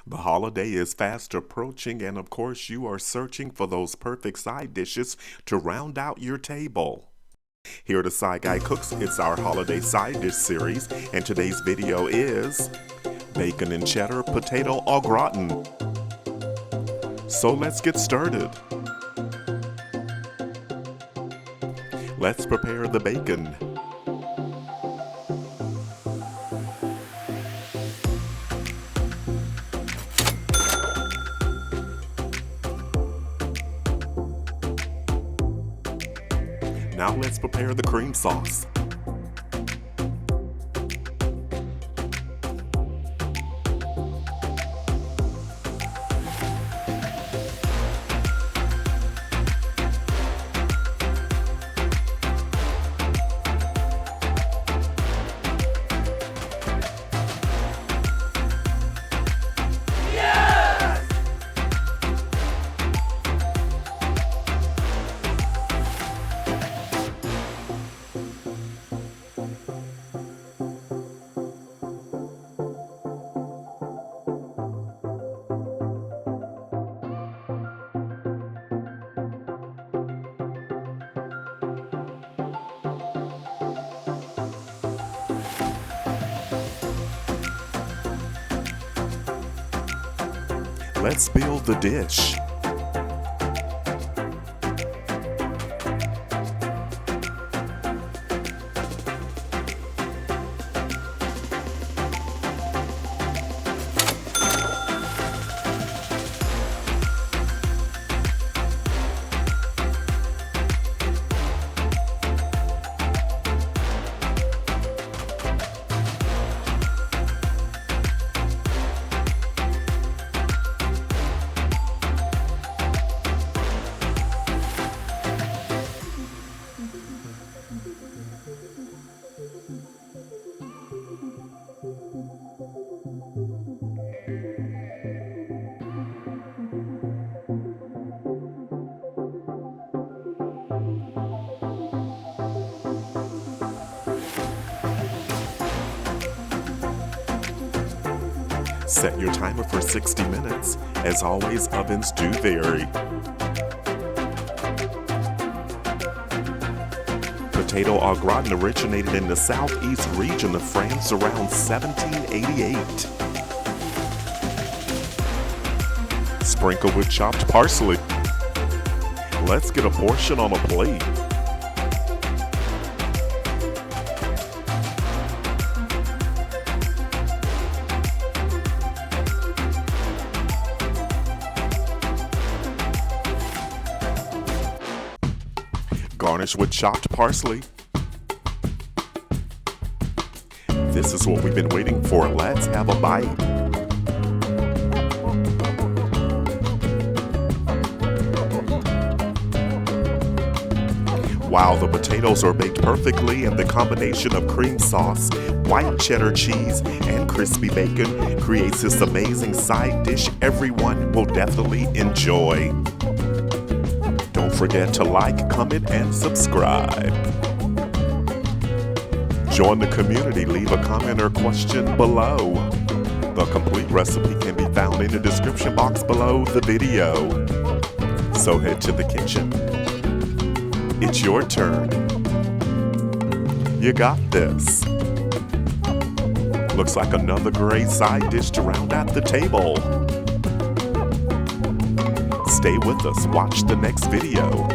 The holiday is fast approaching, and of course, you are searching for those perfect side dishes to round out your table. Here at Acaiguy Cooks, it's our holiday side dish series, and today's video is bacon and cheddar potato au gratin. So let's get started. Let's prepare the bacon. Now let's prepare the cream sauce. Let's build the dish. Set your timer for 60 minutes. As always, ovens do vary. Potato au gratin originated in the southeast region of France around 1788. Sprinkle with chopped parsley. Let's get a portion on a plate. Garnish with chopped parsley. This is what we've been waiting for. Let's have a bite. Wow, the potatoes are baked perfectly, and the combination of cream sauce, white cheddar cheese, and crispy bacon creates this amazing side dish everyone will definitely enjoy. Don't forget to like, comment, and subscribe. Join the community. Leave a comment or question below. The complete recipe can be found in the description box below the video. So head to the kitchen. It's your turn. You got this. Looks like another great side dish to round out the table. Stay with us, watch the next video.